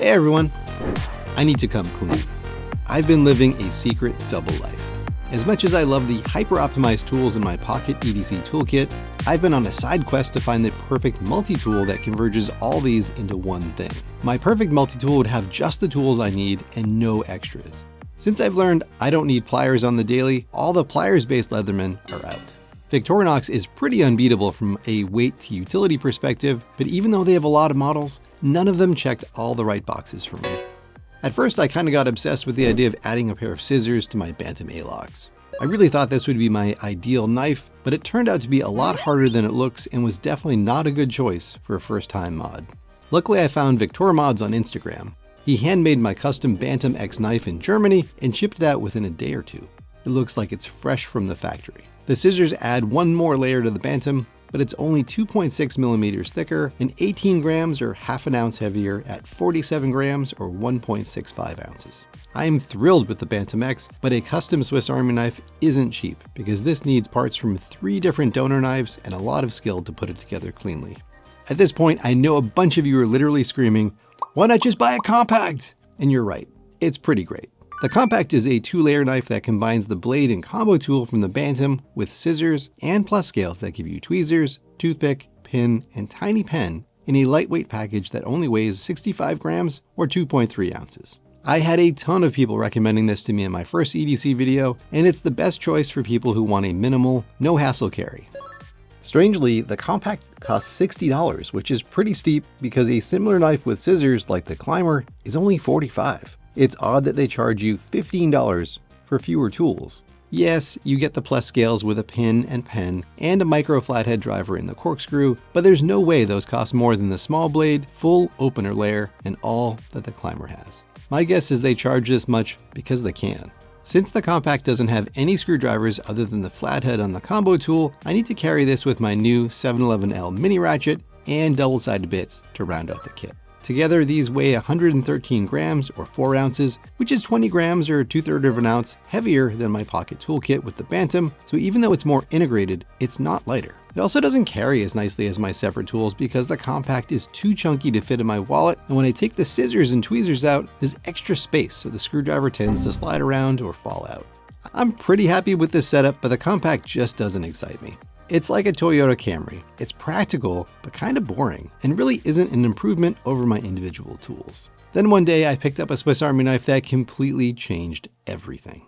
Hey everyone, I need to come clean. I've been living a secret double life. As much as I love the hyper-optimized tools in my Pocket EDC toolkit, I've been on a side quest to find the perfect multi-tool that converges all these into one thing. My perfect multi-tool would have just the tools I need and no extras. Since I've learned I don't need pliers on the daily, all the pliers-based Leathermen are out. Victorinox is pretty unbeatable from a weight to utility perspective, but even though they have a lot of models, none of them checked all the right boxes for me. At first, I kind of got obsessed with the idea of adding a pair of scissors to my Bantam Alox. I really thought this would be my ideal knife, but it turned out to be a lot harder than it looks and was definitely not a good choice for a first-time mod. Luckily, I found Victorimods on Instagram. He handmade my custom Bantam X knife in Germany and shipped it out within a day or two. It looks like it's fresh from the factory. The scissors add one more layer to the Bantam, but it's only 2.6 millimeters thicker and 18 grams or half an ounce heavier at 47 grams or 1.65 ounces. I am thrilled with the Bantam X, but a custom Swiss Army knife isn't cheap because this needs parts from 3 different donor knives and a lot of skill to put it together cleanly. At this point, I know a bunch of you are literally screaming, "Why not just buy a compact?" And you're right, it's pretty great. The compact is a 2-layer knife that combines the blade and combo tool from the Bantam with scissors and plus scales that give you tweezers, toothpick, pin, and tiny pen in a lightweight package that only weighs 65 grams or 2.3 ounces. I had a ton of people recommending this to me in my first EDC video, and it's the best choice for people who want a minimal, no-hassle carry. Strangely, the compact costs $60, which is pretty steep because a similar knife with scissors like the Climber is only $45. It's odd that they charge you $15 for fewer tools. Yes, you get the plus scales with a pin and pen and a micro flathead driver in the corkscrew, but there's no way those cost more than the small blade, full opener layer, and all that the Climber has. My guess is they charge this much because they can. Since the compact doesn't have any screwdrivers other than the flathead on the combo tool, I need to carry this with my new 711L mini ratchet and double-sided bits to round out the kit. Together, these weigh 113 grams or 4 ounces, which is 20 grams or 2/3 of an ounce heavier than my pocket toolkit with the Bantam, so even though it's more integrated, it's not lighter. It also doesn't carry as nicely as my separate tools because the compact is too chunky to fit in my wallet, and when I take the scissors and tweezers out, there's extra space, so the screwdriver tends to slide around or fall out. I'm pretty happy with this setup, but the compact just doesn't excite me. It's like a Toyota Camry. It's practical, but kind of boring, and really isn't an improvement over my individual tools. Then one day I picked up a Swiss Army knife that completely changed everything.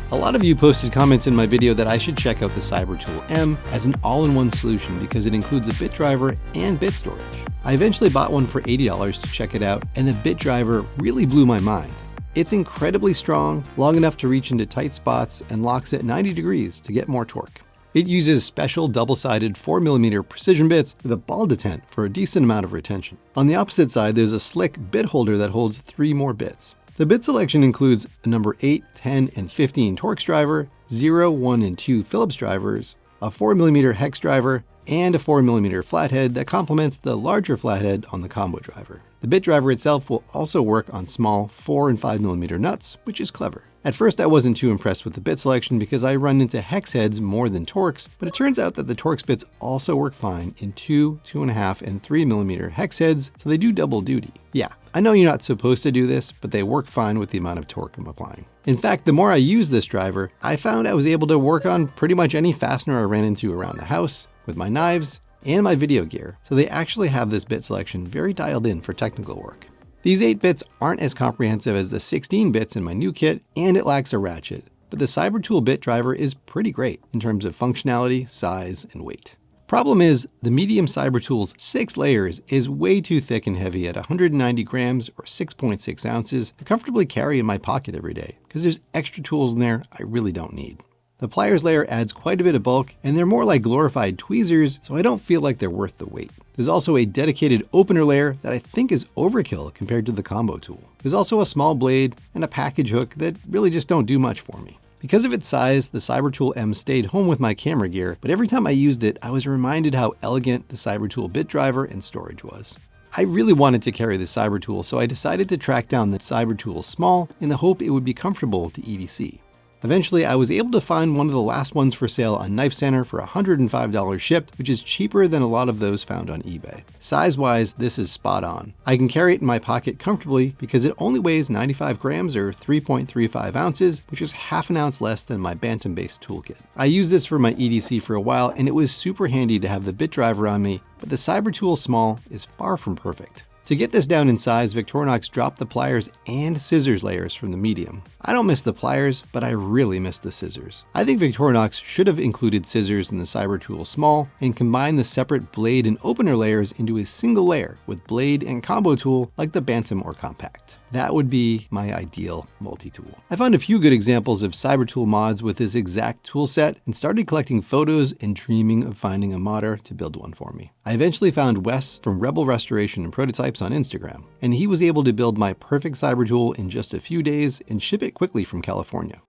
A lot of you posted comments in my video that I should check out the CyberTool M as an all-in-one solution because it includes a bit driver and bit storage. I eventually bought one for $80 to check it out, and the bit driver really blew my mind. It's incredibly strong, long enough to reach into tight spots, and locks at 90 degrees to get more torque. It uses special double-sided 4mm precision bits with a ball detent for a decent amount of retention. On the opposite side, there's a slick bit holder that holds 3 more bits. The bit selection includes a number 8, 10, and 15 Torx driver, 0, 1, and 2 Phillips drivers, a 4mm hex driver, and a 4mm flathead that complements the larger flathead on the combo driver. The bit driver itself will also work on small 4 and 5mm nuts, which is clever. At first I wasn't too impressed with the bit selection because I run into hex heads more than Torx, but it turns out that the Torx bits also work fine in 2, 2.5, and 3mm hex heads, so they do double duty. Yeah, I know you're not supposed to do this, but they work fine with the amount of torque I'm applying. In fact, the more I use this driver, I found I was able to work on pretty much any fastener I ran into around the house, with my knives, and my video gear, so they actually have this bit selection very dialed in for technical work. These 8 bits aren't as comprehensive as the 16 bits in my new kit, and it lacks a ratchet, but the CyberTool bit driver is pretty great in terms of functionality, size, and weight. Problem is, the medium CyberTool's 6 layers is way too thick and heavy at 190 grams or 6.6 ounces to comfortably carry in my pocket every day, because there's extra tools in there I really don't need. The pliers layer adds quite a bit of bulk, and they're more like glorified tweezers, so I don't feel like they're worth the weight. There's also a dedicated opener layer that I think is overkill compared to the combo tool. There's also a small blade and a package hook that really just don't do much for me. Because of its size, the CyberTool M stayed home with my camera gear, but every time I used it, I was reminded how elegant the CyberTool bit driver and storage was. I really wanted to carry the CyberTool, so I decided to track down the CyberTool Small in the hope it would be comfortable to EDC. Eventually, I was able to find one of the last ones for sale on Knife Center for $105 shipped, which is cheaper than a lot of those found on eBay. Size-wise, this is spot on. I can carry it in my pocket comfortably because it only weighs 95 grams or 3.35 ounces, which is half an ounce less than my Bantam-based toolkit. I used this for my EDC for a while, and it was super handy to have the bit driver on me, but the CyberTool Small is far from perfect. To get this down in size, Victorinox dropped the pliers and scissors layers from the medium. I don't miss the pliers, but I really miss the scissors. I think Victorinox should have included scissors in the CyberTool Small and combined the separate blade and opener layers into a single layer with blade and combo tool like the Bantam or Compact. That would be my ideal multi-tool. I found a few good examples of CyberTool mods with this exact tool set and started collecting photos and dreaming of finding a modder to build one for me. I eventually found Wes from RebelRestorationsAndPrototypes on Instagram, and he was able to build my perfect CyberTool in just a few days and ship it quickly from California.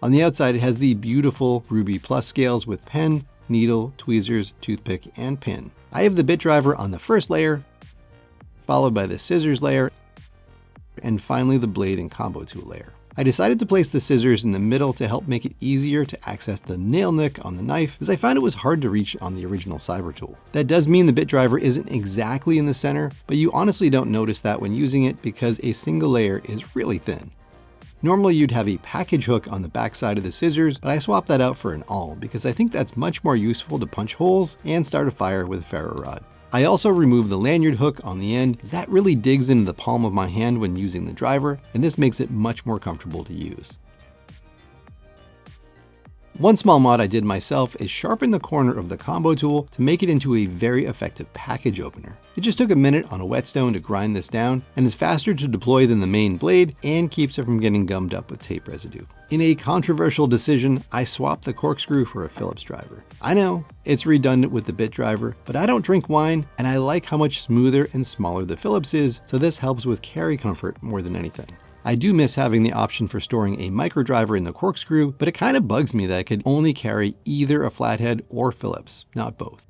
On the outside, it has the beautiful Ruby Plus scales with pen, needle, tweezers, toothpick, and pin. I have the bit driver on the first layer, followed by the scissors layer, and finally the blade and combo tool layer. I decided to place the scissors in the middle to help make it easier to access the nail nick on the knife, as I found it was hard to reach on the original CyberTool. That does mean the bit driver isn't exactly in the center, but you honestly don't notice that when using it because a single layer is really thin. Normally you'd have a package hook on the back side of the scissors, but I swapped that out for an awl because I think that's much more useful to punch holes and start a fire with a ferro rod. I also removed the lanyard hook on the end, as that really digs into the palm of my hand when using the driver, and this makes it much more comfortable to use. One small mod I did myself is sharpen the corner of the combo tool to make it into a very effective package opener. It just took a minute on a whetstone to grind this down, and is faster to deploy than the main blade and keeps it from getting gummed up with tape residue. In a controversial decision, I swapped the corkscrew for a Phillips driver. I know, it's redundant with the bit driver, but I don't drink wine, and I like how much smoother and smaller the Phillips is, so this helps with carry comfort more than anything. I do miss having the option for storing a micro driver in the corkscrew, but it kind of bugs me that I could only carry either a flathead or Phillips, not both.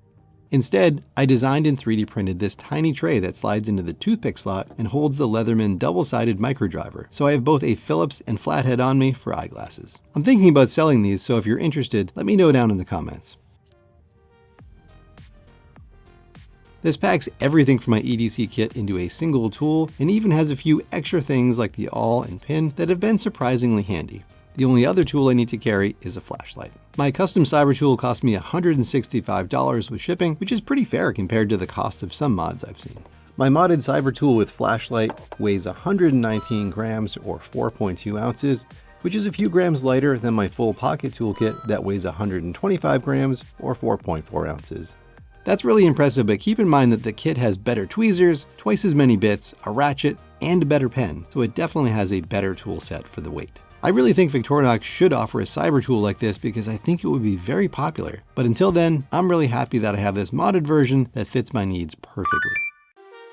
Instead, I designed and 3D printed this tiny tray that slides into the toothpick slot and holds the Leatherman double-sided micro driver, so I have both a Phillips and flathead on me for eyeglasses. I'm thinking about selling these, so if you're interested, let me know down in the comments. This packs everything from my EDC kit into a single tool, and even has a few extra things like the awl and pin that have been surprisingly handy. The only other tool I need to carry is a flashlight. My custom CyberTool cost me $165 with shipping, which is pretty fair compared to the cost of some mods I've seen. My modded CyberTool with flashlight weighs 119 grams or 4.2 ounces, which is a few grams lighter than my full pocket toolkit that weighs 125 grams or 4.4 ounces. That's really impressive, but keep in mind that the kit has better tweezers, twice as many bits, a ratchet, and a better pen, so it definitely has a better tool set for the weight. I really think Victorinox should offer a CyberTool like this because I think it would be very popular. But until then, I'm really happy that I have this modded version that fits my needs perfectly.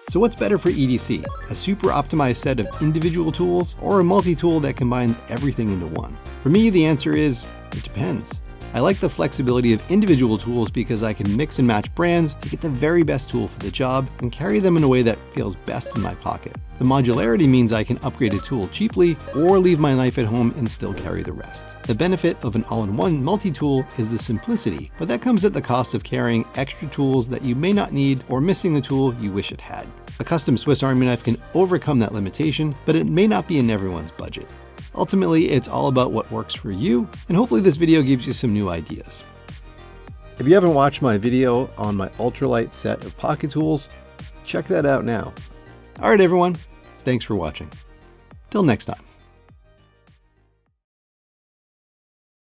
So what's better for EDC? A super optimized set of individual tools or a multi-tool that combines everything into one? For me, the answer is, it depends. I like the flexibility of individual tools because I can mix and match brands to get the very best tool for the job and carry them in a way that feels best in my pocket. The modularity means I can upgrade a tool cheaply or leave my knife at home and still carry the rest. The benefit of an all-in-one multi-tool is the simplicity, but that comes at the cost of carrying extra tools that you may not need or missing the tool you wish it had. A custom Swiss Army knife can overcome that limitation, but it may not be in everyone's budget. Ultimately, it's all about what works for you, and hopefully this video gives you some new ideas. If you haven't watched my video on my ultralight set of pocket tools, check that out now. All right, everyone, thanks for watching. Till next time.